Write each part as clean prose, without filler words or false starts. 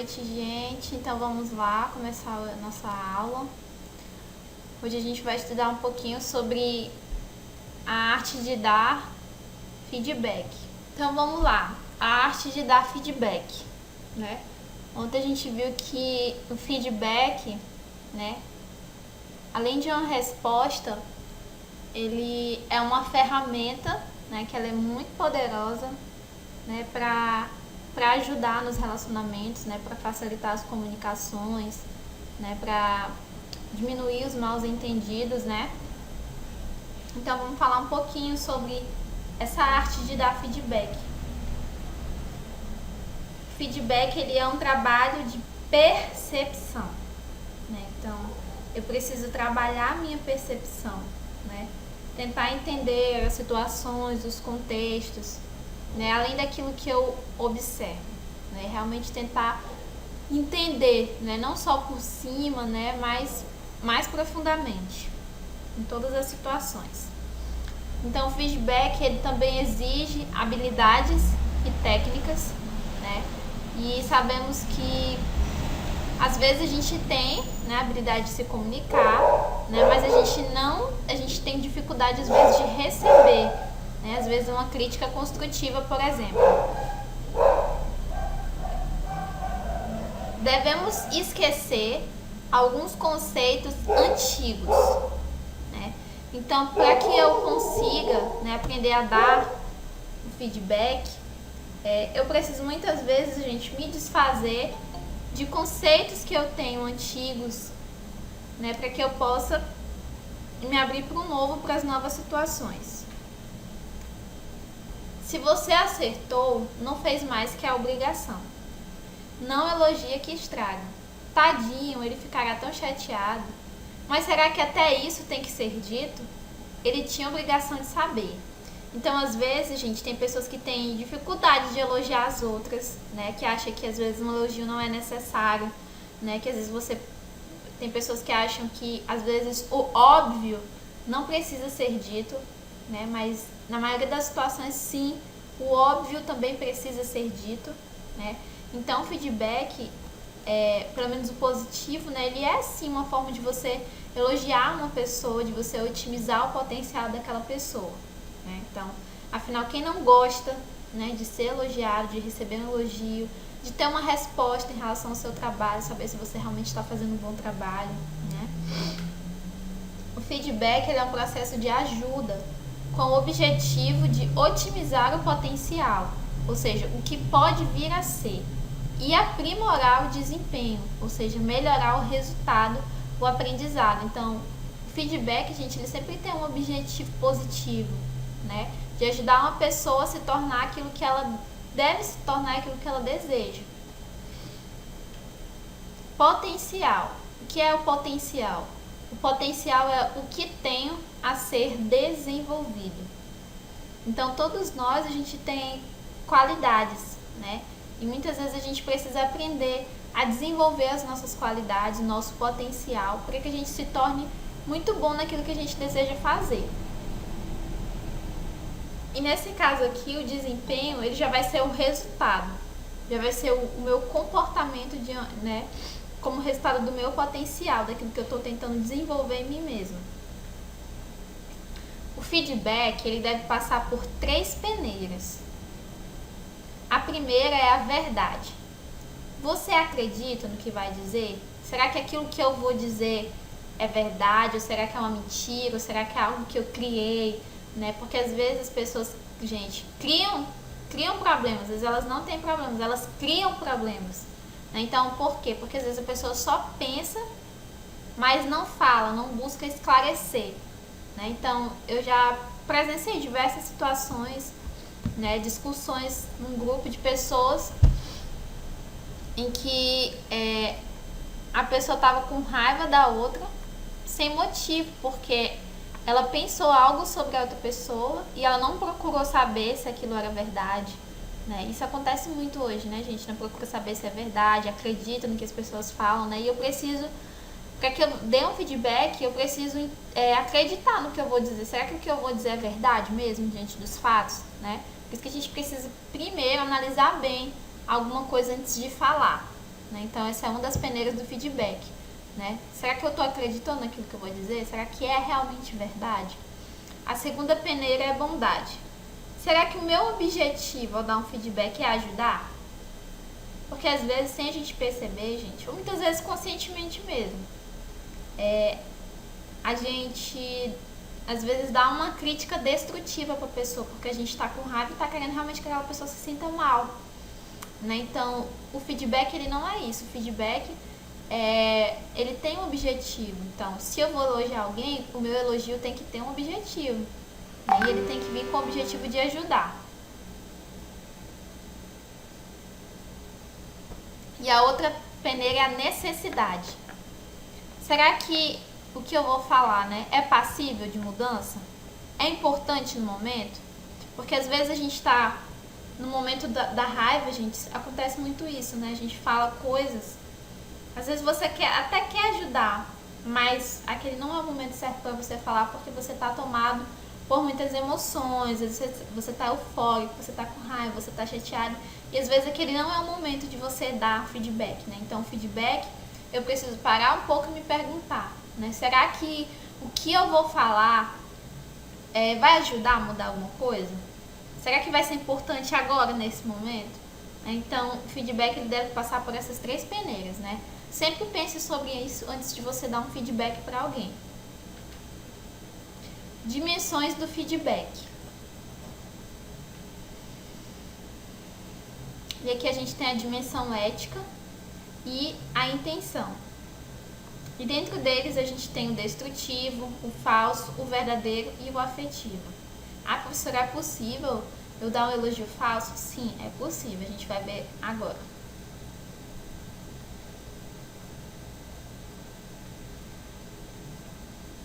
noite, gente. Então vamos lá começar a nossa aula. Hoje a gente vai estudar um pouquinho sobre a arte de dar feedback. Então vamos lá, a arte de dar feedback, né? Ontem a gente viu que o feedback, né, além de uma resposta, ele é uma ferramenta, né, que ela é muito poderosa, né, para ajudar nos relacionamentos, né, para facilitar as comunicações, né, para diminuir os mal entendidos, né? Então vamos falar um pouquinho sobre essa arte de dar feedback. Feedback, ele é um trabalho de percepção, né? Então eu preciso trabalhar a minha percepção, né? Tentar entender as situações, os contextos, né? Além daquilo que eu observo, né? Realmente tentar entender, né? Não só por cima, né? Mas mais profundamente em todas as situações. Então o feedback, ele também exige habilidades e técnicas, né? E sabemos que às vezes a gente tem, né, a habilidade de se comunicar, né, mas a gente tem dificuldade às vezes de receber, né, às vezes uma crítica construtiva, por exemplo. Devemos esquecer alguns conceitos antigos, né? Então, para que eu consiga, né, aprender a dar o feedback, eu preciso muitas vezes, gente, me desfazer de conceitos que eu tenho antigos, né, para que eu possa me abrir para o novo, para as novas situações. Se você acertou, não fez mais que a obrigação. Não elogia que estraga. Tadinho, ele ficará tão chateado. Mas será que até isso tem que ser dito? Ele tinha obrigação de saber. Então, às vezes, gente, tem pessoas que têm dificuldade de elogiar as outras, né? Que acham que às vezes um elogio não é necessário, né? Que às vezes tem pessoas que acham que às vezes o óbvio não precisa ser dito, né? Mas na maioria das situações, sim, o óbvio também precisa ser dito, né? Então, o feedback, pelo menos o positivo, né? Ele é sim uma forma de você elogiar uma pessoa, de você otimizar o potencial daquela pessoa, né? Então, afinal, quem não gosta, né, de ser elogiado, de receber um elogio, de ter uma resposta em relação ao seu trabalho, saber se você realmente está fazendo um bom trabalho, né? O feedback, ele é um processo de ajuda com o objetivo de otimizar o potencial, ou seja, o que pode vir a ser, e aprimorar o desempenho, ou seja, melhorar o resultado, o aprendizado. Então, o feedback, gente, ele sempre tem um objetivo positivo, né? De ajudar uma pessoa a se tornar aquilo que ela deve se tornar, aquilo que ela deseja. Potencial. O que é o potencial? O potencial é o que tenho a ser desenvolvido. Então, todos nós, a gente tem qualidades, né? E muitas vezes a gente precisa aprender a desenvolver as nossas qualidades, nosso potencial, para que a gente se torne muito bom naquilo que a gente deseja fazer. E nesse caso aqui, o desempenho, ele já vai ser o resultado, já vai ser o meu comportamento, né, como resultado do meu potencial, daquilo que eu estou tentando desenvolver em mim mesma. O feedback, ele deve passar por 3 peneiras. A primeira é a verdade. Você acredita no que vai dizer? Será que aquilo que eu vou dizer é verdade? Ou será que é uma mentira? Ou será que é algo que eu criei? Né? Porque às vezes as pessoas, gente, criam problemas. Às vezes elas não têm problemas, elas criam problemas. Né? Então, por quê? Porque às vezes a pessoa só pensa, mas não fala, não busca esclarecer. Né? Então, eu já presenciei diversas situações, né, discussões num grupo de pessoas em que a pessoa estava com raiva da outra sem motivo, porque ela pensou algo sobre a outra pessoa e ela não procurou saber se aquilo era verdade, né? Isso acontece muito hoje, né, gente? Não procura saber se é verdade, acredita no que as pessoas falam, né? E eu preciso, para que eu dê um feedback, eu preciso acreditar no que eu vou dizer. Será que o que eu vou dizer é verdade mesmo, diante dos fatos, né? Por isso que a gente precisa primeiro analisar bem alguma coisa antes de falar, né? Então essa é uma das peneiras do feedback, né? Será que eu estou acreditando naquilo que eu vou dizer? Será que é realmente verdade? A segunda peneira é bondade. Será que o meu objetivo ao dar um feedback é ajudar? Porque às vezes, sem a gente perceber, gente, ou muitas vezes conscientemente mesmo, a gente às vezes dá uma crítica destrutiva pra pessoa, porque a gente tá com raiva e tá querendo realmente que aquela pessoa se sinta mal, né? Então, o feedback, ele não é isso. O feedback, ele tem um objetivo. Então, se eu vou elogiar alguém, o meu elogio tem que ter um objetivo, né? E ele tem que vir com o objetivo de ajudar. E a outra peneira é a necessidade. Será que o que eu vou falar, né, é passível de mudança? É importante no momento? Porque às vezes a gente tá no momento da raiva, gente, acontece muito isso, né? A gente fala coisas, às vezes você até quer ajudar, mas aquele não é o momento certo para você falar, porque você tá tomado por muitas emoções, às vezes você tá eufórico, você tá com raiva, você tá chateado, e às vezes aquele não é o momento de você dar feedback, né? Então, feedback, eu preciso parar um pouco e me perguntar, né? Será que o que eu vou falar vai ajudar a mudar alguma coisa? Será que vai ser importante agora, nesse momento? Então, o feedback, ele deve passar por essas 3 peneiras, né? Sempre pense sobre isso antes de você dar um feedback para alguém. Dimensões do feedback. E aqui a gente tem a dimensão ética e a intenção. E dentro deles a gente tem o destrutivo, o falso, o verdadeiro e o afetivo. Ah, professora, é possível eu dar um elogio falso? Sim, é possível. A gente vai ver agora.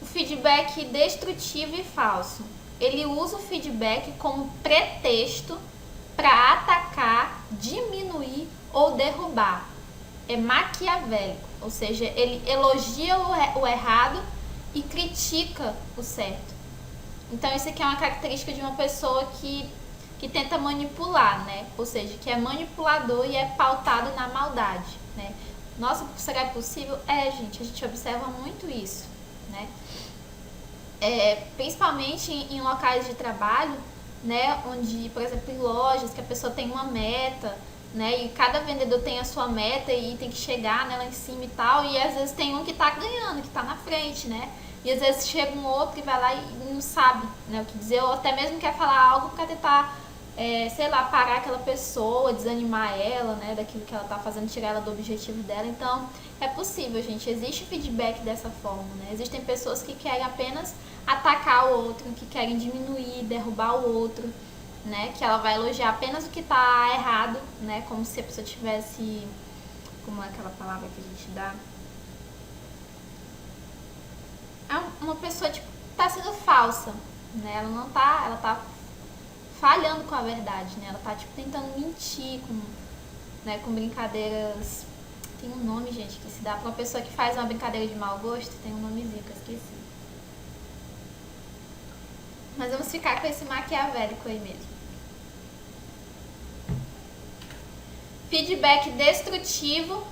O feedback destrutivo e falso. Ele usa o feedback como pretexto para atacar, diminuir ou derrubar. É maquiavélico, ou seja, ele elogia o errado e critica o certo. Então isso aqui é uma característica de uma pessoa que tenta manipular, né? Ou seja, que é manipulador e é pautado na maldade, né? Nossa, será possível? Gente, a gente observa muito isso, né? Principalmente em locais de trabalho, né? Onde, por exemplo, em lojas, que a pessoa tem uma meta, né? E cada vendedor tem a sua meta e tem que chegar, né, lá em cima e tal. E às vezes tem um que tá ganhando, que tá na frente, né? E às vezes chega um outro e vai lá e não sabe, né, o que dizer, ou até mesmo quer falar algo pra tentar, sei lá, parar aquela pessoa, desanimar ela, né, daquilo que ela tá fazendo, tirar ela do objetivo dela. Então, é possível, gente. Existe feedback dessa forma, né? Existem pessoas que querem apenas atacar o outro, que querem diminuir, derrubar o outro, né? Que ela vai elogiar apenas o que tá errado, né? Como se a pessoa tivesse... Como é aquela palavra que a gente dá? Uma pessoa, tipo, tá sendo falsa, né? Ela não tá... Ela tá falhando com a verdade, né? Ela tá, tipo, tentando mentir com brincadeiras... Tem um nome, gente, que se dá pra uma pessoa que faz uma brincadeira de mau gosto. Tem um nomezinho que eu esqueci. Mas vamos ficar com esse maquiavélico aí mesmo. Feedback destrutivo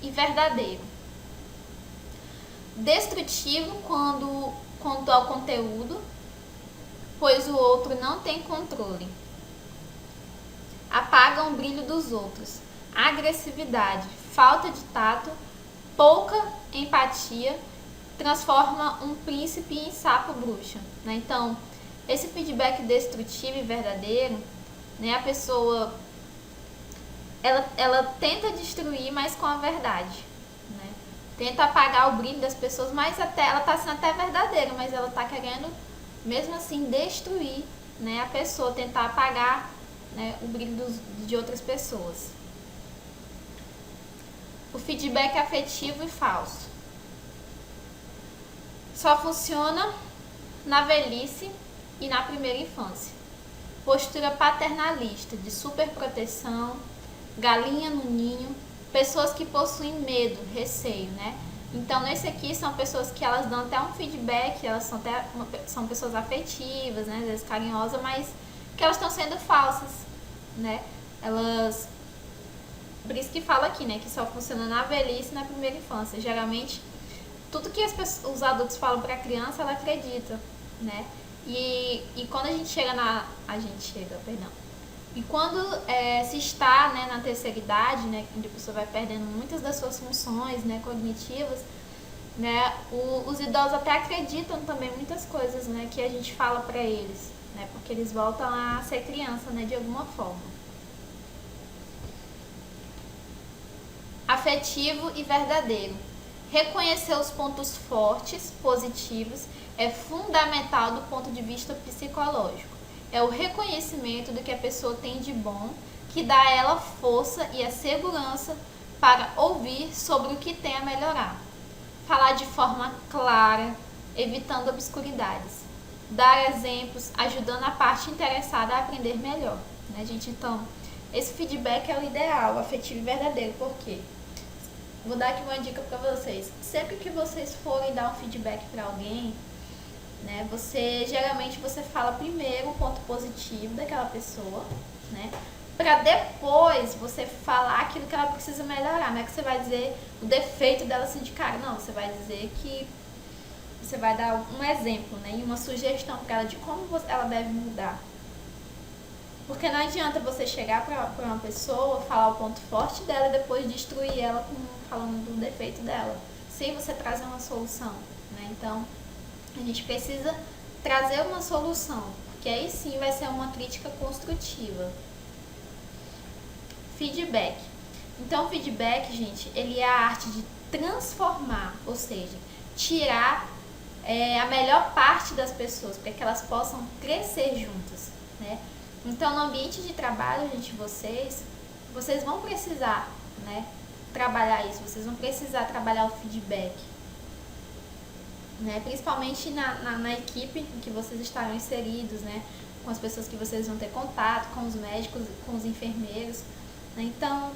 e verdadeiro. Destrutivo quanto ao conteúdo, pois o outro não tem controle. Apaga o brilho dos outros. Agressividade, falta de tato, pouca empatia, transforma um príncipe em sapo bruxa, né? Então, esse feedback destrutivo e verdadeiro, né, a pessoa ela tenta destruir, mas com a verdade, né? Tenta apagar o brilho das pessoas, mas até ela tá sendo até verdadeira, mas ela tá querendo mesmo assim destruir, né, a pessoa, tentar apagar, né, o brilho de outras pessoas. O feedback afetivo e falso só funciona na velhice e na primeira infância. Postura paternalista, de superproteção, galinha no ninho, pessoas que possuem medo, receio, né? Então, nesse aqui são pessoas que elas dão até um feedback, elas são pessoas afetivas, né? Às vezes carinhosas, mas que elas estão sendo falsas, né? Elas Por isso que fala aqui, né, que só funciona na velhice e na primeira infância. Geralmente, tudo que os adultos falam para a criança, ela acredita, né? E quando a gente chega perdão. E quando se está, né, na terceira idade, né, onde a pessoa vai perdendo muitas das suas funções, né, cognitivas, né, os idosos até acreditam também muitas coisas, né, que a gente fala para eles, né, porque eles voltam a ser criança, né, de alguma forma. Afetivo e verdadeiro. Reconhecer os pontos fortes, positivos, é fundamental do ponto de vista psicológico. É o reconhecimento do que a pessoa tem de bom, que dá a ela força e a segurança para ouvir sobre o que tem a melhorar. Falar de forma clara, evitando obscuridades. Dar exemplos, ajudando a parte interessada a aprender melhor. Né, gente? Então, esse feedback é o ideal, afetivo e verdadeiro. Por quê? Vou dar aqui uma dica para vocês. Sempre que vocês forem dar um feedback para alguém, né, geralmente você fala primeiro o ponto positivo daquela pessoa, né, para depois você falar aquilo que ela precisa melhorar. Não é que você vai dizer o defeito dela assim de cara, não. Você vai dizer que você vai dar um exemplo, né, e uma sugestão para ela de como ela deve mudar. Porque não adianta você chegar para uma pessoa, falar o ponto forte dela e depois destruir ela falando do defeito dela, sem você trazer uma solução, né? Então, a gente precisa trazer uma solução, porque aí sim vai ser uma crítica construtiva. Feedback. Então, o feedback, gente, ele é a arte de transformar, ou seja, tirar a melhor parte das pessoas, para que elas possam crescer juntas, né? Então, no ambiente de trabalho, gente, vocês vão precisar, né, trabalhar isso, vocês vão precisar trabalhar o feedback, né, principalmente na equipe em que vocês estarão inseridos, né, com as pessoas que vocês vão ter contato, com os médicos, com os enfermeiros, né. Então,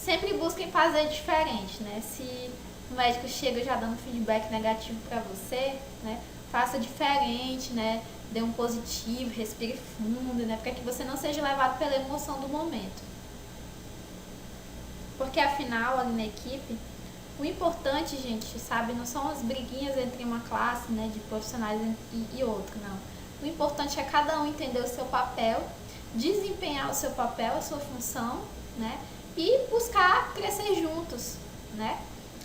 sempre busquem fazer diferente, né, se o médico chega já dando feedback negativo para você, né, faça diferente, né, dê um positivo, respire fundo, né, para que você não seja levado pela emoção do momento. Porque afinal, ali na equipe, o importante, gente, sabe, não são as briguinhas entre uma classe, né, de profissionais e outra, não. O importante é cada um entender o seu papel, desempenhar o seu papel, a sua função, né, e buscar crescer juntos, né.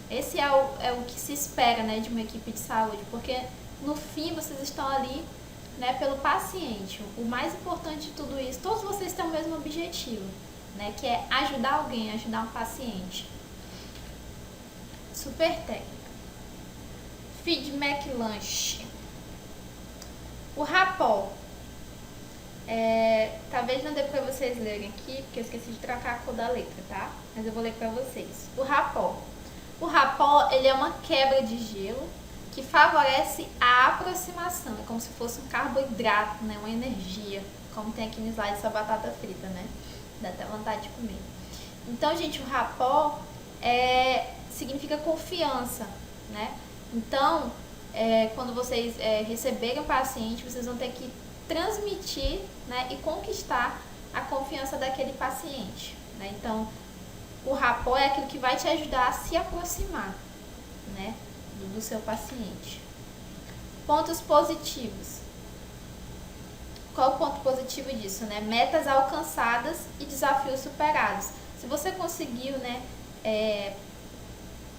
Esse é o que se espera, né, de uma equipe de saúde, porque no fim vocês estão ali, né, pelo paciente. O mais importante de tudo isso, todos vocês têm o mesmo objetivo, né, que é ajudar alguém, ajudar um paciente. Super técnica. Feedback Lunch. O rapport. Talvez não dê pra vocês lerem aqui, porque eu esqueci de trocar a cor da letra, tá? Mas eu vou ler pra vocês. O rapport. O rapport, ele é uma quebra de gelo que favorece a aproximação. É como se fosse um carboidrato, né? Uma energia, como tem aqui no slide essa batata frita, né? Dá até vontade de comer. Então, gente, o rapport significa confiança, né? Então, quando vocês receberem o paciente, vocês vão ter que transmitir, né, e conquistar a confiança daquele paciente, né? Então, o rapport é aquilo que vai te ajudar a se aproximar, né, do seu paciente. Pontos positivos. Qual o ponto positivo disso, né? Metas alcançadas e desafios superados. Se você conseguiu, né,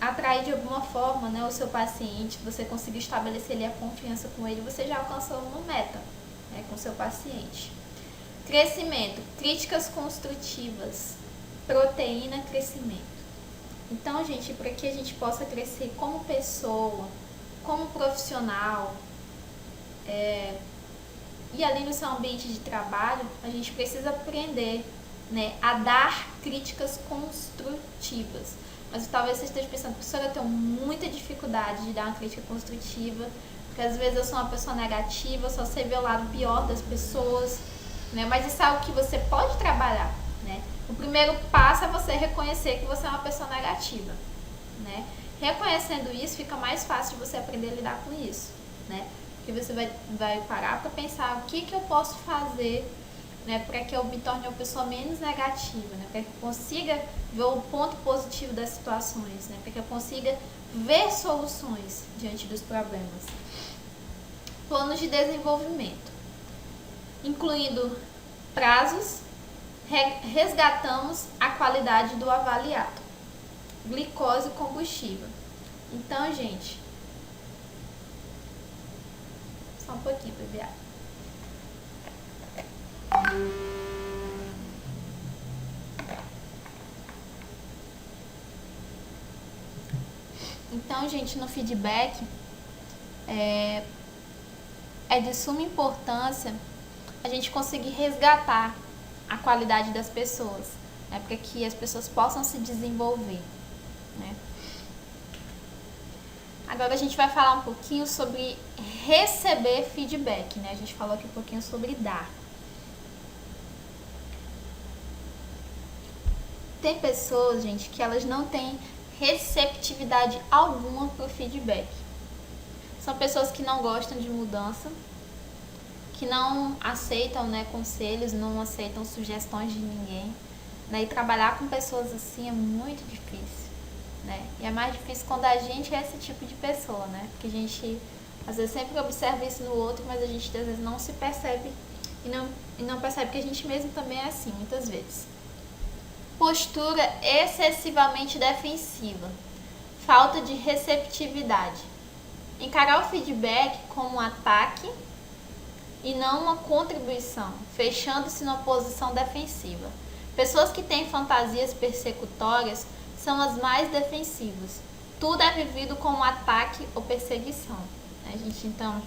atrair de alguma forma, né, o seu paciente, você conseguiu estabelecer ali a confiança com ele, você já alcançou uma meta, né, com o seu paciente. Crescimento, críticas construtivas, proteína, crescimento. Então, gente, para que a gente possa crescer como pessoa, como profissional, e ali no seu ambiente de trabalho, a gente precisa aprender, né, a dar críticas construtivas. Mas talvez você esteja pensando, professora, eu tenho muita dificuldade de dar uma crítica construtiva, porque às vezes eu sou uma pessoa negativa, só sei ver o lado pior das pessoas, né? Mas isso é algo que você pode trabalhar, né? O primeiro passo é você reconhecer que você é uma pessoa negativa, né? Reconhecendo isso, fica mais fácil de você aprender a lidar com isso, né? Porque você vai parar para pensar o que eu posso fazer né, para que eu me torne uma pessoa menos negativa, né, para que eu consiga ver o ponto positivo das situações, né, para que eu consiga ver soluções diante dos problemas. Planos de desenvolvimento, incluindo prazos, resgatamos a qualidade do avaliado. Glicose e combustível. Então, gente, só um pouquinho, beber água. Então, gente, no feedback é de suma importância a gente conseguir resgatar a qualidade das pessoas, né, para que as pessoas possam se desenvolver, né? Agora a gente vai falar um pouquinho sobre receber feedback, né? A gente falou aqui um pouquinho sobre dar. Tem pessoas, gente, que elas não têm receptividade alguma para o feedback. São pessoas que não gostam de mudança, que não aceitam, né, conselhos, não aceitam sugestões de ninguém, né? E trabalhar com pessoas assim é muito difícil, né? E é mais difícil quando a gente é esse tipo de pessoa, né? Porque a gente às vezes sempre observa isso no outro, mas a gente às vezes não se percebe e não percebe que a gente mesmo também é assim, muitas vezes. Postura excessivamente defensiva, falta de receptividade. Encarar o feedback como um ataque e não uma contribuição, fechando-se numa posição defensiva. Pessoas que têm fantasias persecutórias são as mais defensivas. Tudo é vivido como ataque ou perseguição. Gente, então,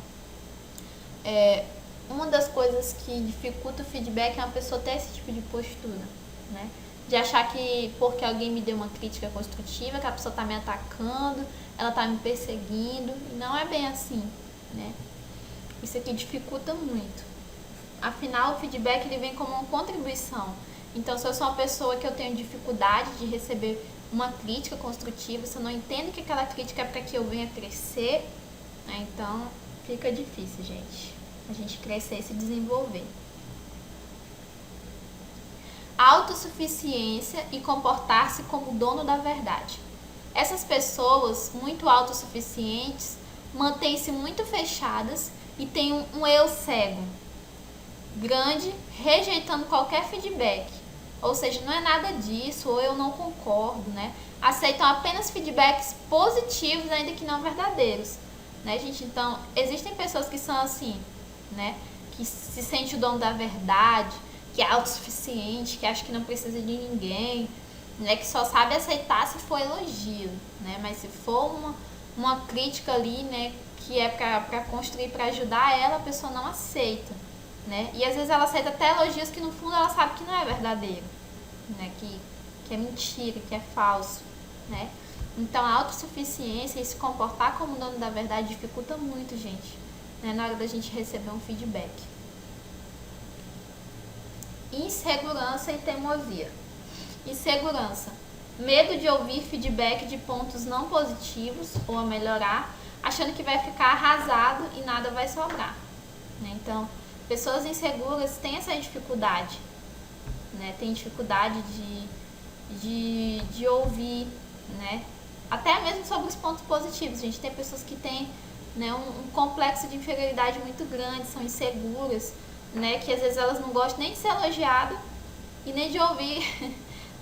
uma das coisas que dificulta o feedback é uma pessoa ter esse tipo de postura, né? De achar que porque alguém me deu uma crítica construtiva, que a pessoa está me atacando, ela está me perseguindo, e não é bem assim, né? Isso aqui dificulta muito. Afinal, o feedback ele vem como uma contribuição. Então, se eu sou uma pessoa que eu tenho dificuldade de receber uma crítica construtiva, se eu não entendo que aquela crítica é para que eu venha crescer, né? Então fica difícil, gente, a gente crescer e se desenvolver. Autossuficiência e comportar-se como dono da verdade. Essas pessoas muito autossuficientes mantêm-se muito fechadas e têm um eu cego grande, rejeitando qualquer feedback. Ou seja, não é nada disso, ou eu não concordo, né? Aceitam apenas feedbacks positivos, ainda que não verdadeiros, né, gente? Então, existem pessoas que são assim, né? Que se sente o dono da verdade, que é autossuficiente, que acha que não precisa de ninguém, né? Que só sabe aceitar se for elogio, né? Mas se for uma crítica ali, né, que é pra construir, pra ajudar ela, a pessoa não aceita, né? E às vezes ela aceita até elogios que no fundo ela sabe que não é verdadeiro, né? Que é mentira, que é falso, né? Então a autossuficiência e se comportar como dono da verdade dificulta muito, gente, né, na hora da gente receber um feedback. Insegurança e teimosia. Insegurança, medo de ouvir feedback de pontos não positivos ou a melhorar, achando que vai ficar arrasado e nada vai sobrar, né? Então, pessoas inseguras têm essa dificuldade, né? Tem dificuldade de ouvir, né? Até mesmo sobre os pontos positivos. A gente tem pessoas que têm, né, um complexo de inferioridade muito grande, são inseguras, né? Que às vezes elas não gostam nem de ser elogiadas e nem de ouvir,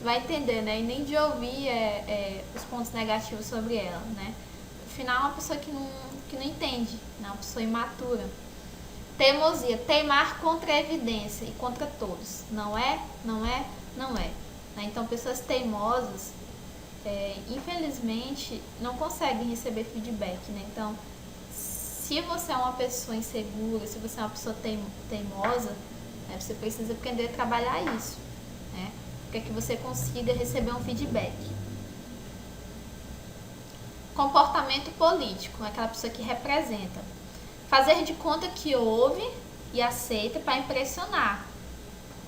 vai entender, né? E nem de ouvir os pontos negativos sobre ela, né? Afinal, é uma pessoa que não entende, né? Uma pessoa imatura. Teimosia, teimar contra a evidência e contra todos. Não é. Né? Então, pessoas teimosas, infelizmente, não conseguem receber feedback, né? Então, se você é uma pessoa insegura, se você é uma pessoa teimosa, né, você precisa aprender a trabalhar isso, né? Para que você consiga receber um feedback. Comportamento político, aquela pessoa que representa. Fazer de conta que ouve e aceita para impressionar,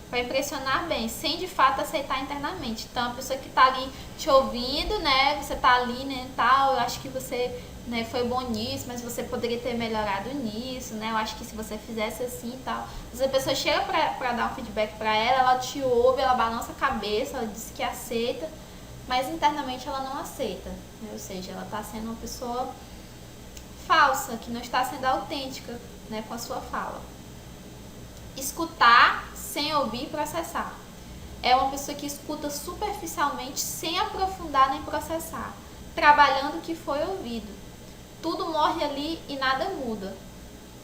para impressionar bem, sem de fato aceitar internamente. Então, a pessoa que tá ali te ouvindo, né, você tá ali, né, tal, eu acho que você, né, foi bom nisso, mas você poderia ter melhorado nisso, né, eu acho que se você fizesse assim e tal. Às vezes a pessoa chega pra dar um feedback pra ela te ouve, ela balança a cabeça, ela diz que aceita, mas internamente ela não aceita, né, ou seja, ela tá sendo uma pessoa falsa, que não está sendo autêntica, né, com a sua fala. Escutar sem ouvir e processar. É uma pessoa que escuta superficialmente, sem aprofundar nem processar, trabalhando o que foi ouvido. Tudo morre ali e nada muda.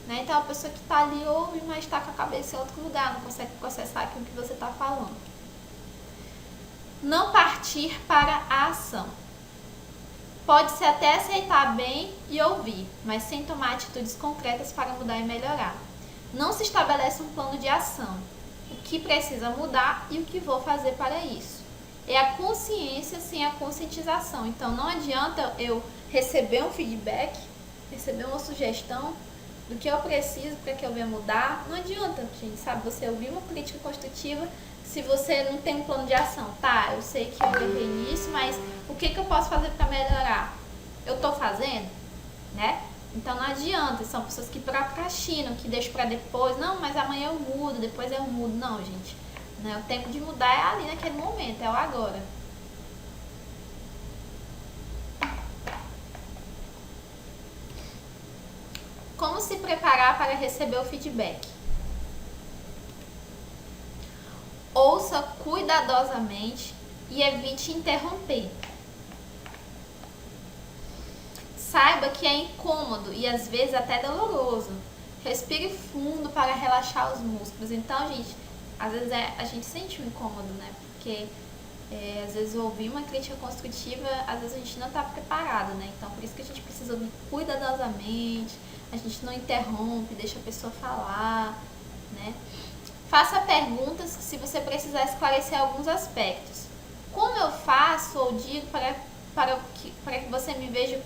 Né? Então, é uma pessoa que está ali ouve, mas está com a cabeça em outro lugar, não consegue processar aquilo que você está falando. Não partir para a ação. Pode-se até aceitar bem e ouvir, mas sem tomar atitudes concretas para mudar e melhorar. Não se estabelece um plano de ação, o que precisa mudar e o que vou fazer para isso. É a consciência sem a conscientização. Então não adianta eu receber um feedback, receber uma sugestão do que eu preciso para que eu venha mudar. Não adianta, gente, sabe? Você ouvir uma crítica construtiva se você não tem um plano de ação. Tá, eu sei que eu errei nisso, mas o que eu posso fazer para melhorar? Eu tô fazendo, né? Então não adianta, são pessoas que procrastinam, que deixam para depois, não, mas amanhã eu mudo, depois eu mudo. Não, gente, né? O tempo de mudar é ali naquele momento, é o agora. Como se preparar para receber o feedback? Ouça cuidadosamente e evite interromper. Saiba que é incômodo e às vezes até doloroso. Respire fundo para relaxar os músculos. Então, gente, às vezes a gente sente um incômodo, né? Porque às vezes ouvir uma crítica construtiva, às vezes a gente não está preparado, né? Então, por isso que a gente precisa ouvir cuidadosamente, a gente não interrompe, deixa a pessoa falar, né? Faça perguntas se você precisar esclarecer alguns aspectos. Como eu faço ou digo para que você me veja?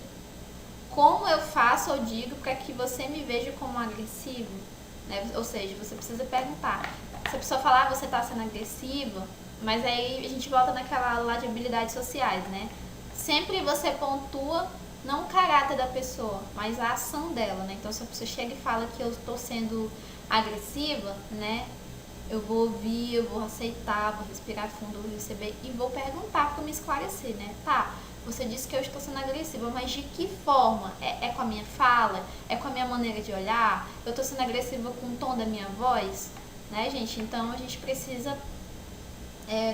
Como eu faço ou digo para que você me veja como agressivo? Né? Ou seja, você precisa perguntar. Se a pessoa falar, você está sendo agressiva, mas aí a gente volta naquela lá de habilidades sociais, né? Sempre você pontua não o caráter da pessoa, mas a ação dela, né? Então, se a pessoa chega e fala que eu estou sendo agressiva, né? Eu vou ouvir, eu vou aceitar, vou respirar fundo, vou receber e vou perguntar para me esclarecer, né? Tá, você disse que eu estou sendo agressiva, mas de que forma? É com a minha fala? É com a minha maneira de olhar? Eu estou sendo agressiva com o tom da minha voz? Né, gente? Então, a gente precisa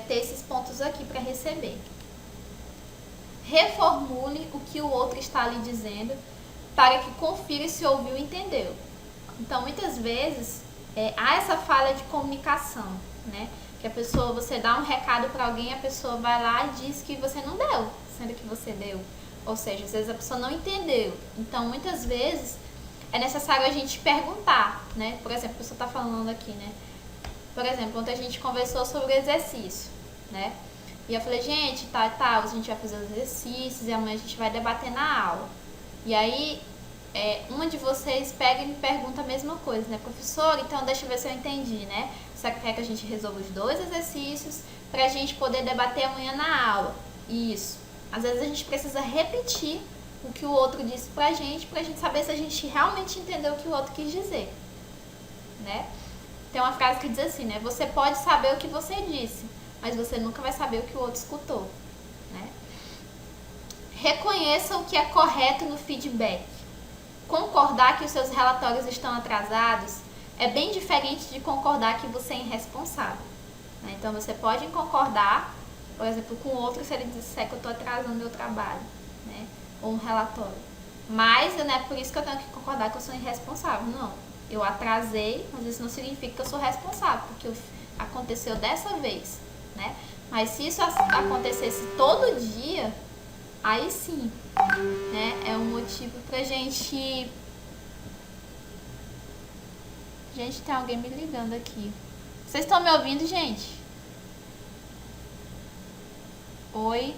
ter esses pontos aqui para receber. Reformule o que o outro está lhe dizendo para que confira se ouviu e entendeu. Então, muitas vezes, há essa falha de comunicação, né? Que a pessoa, você dá um recado para alguém, a pessoa vai lá e diz que você não deu, sendo que você deu. Ou seja, às vezes a pessoa não entendeu. Então, muitas vezes, é necessário a gente perguntar, né? Por exemplo, a pessoa está falando aqui, né? Por exemplo, ontem a gente conversou sobre o exercício, né? E eu falei, gente, tá, a gente vai fazer os exercícios e amanhã a gente vai debater na aula. E aí, uma de vocês pega e me pergunta a mesma coisa, né? Professor, então deixa eu ver se eu entendi, né? Você quer que a gente resolva os 2 exercícios pra gente poder debater amanhã na aula. Isso. Às vezes a gente precisa repetir o que o outro disse pra gente saber se a gente realmente entendeu o que o outro quis dizer, né? Tem uma frase que diz assim, né? Você pode saber o que você disse, mas você nunca vai saber o que o outro escutou, né? Reconheça o que é correto no feedback. Concordar que os seus relatórios estão atrasados é bem diferente de concordar que você é irresponsável, né? Então, você pode concordar, por exemplo, com o outro se ele disser que eu estou atrasando meu trabalho, né? Ou um relatório. Mas não é por isso que eu tenho que concordar que eu sou irresponsável, não. Eu atrasei, mas isso não significa que eu sou responsável, porque aconteceu dessa vez, né? Mas se isso acontecesse todo dia, aí sim, né? É um motivo pra gente... Gente, tem alguém me ligando aqui. Vocês estão me ouvindo, gente? Oi?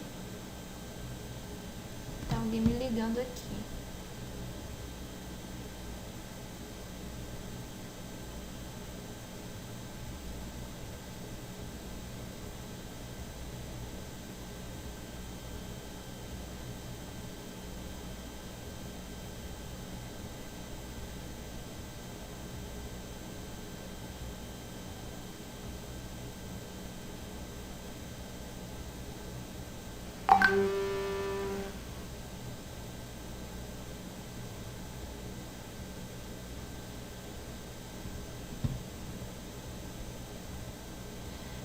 Tem alguém me ligando aqui.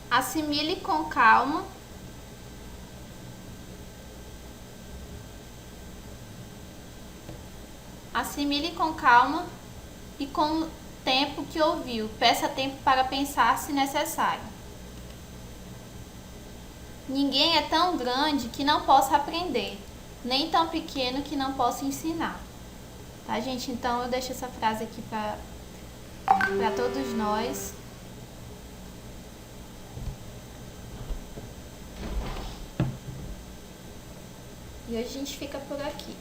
Assimile com calma. Assimile com calma e com o tempo que ouviu. Peça tempo para pensar se necessário. Ninguém é tão grande que não possa aprender, nem tão pequeno que não possa ensinar. Tá, gente? Então eu deixo essa frase aqui para todos nós. E hoje a gente fica por aqui.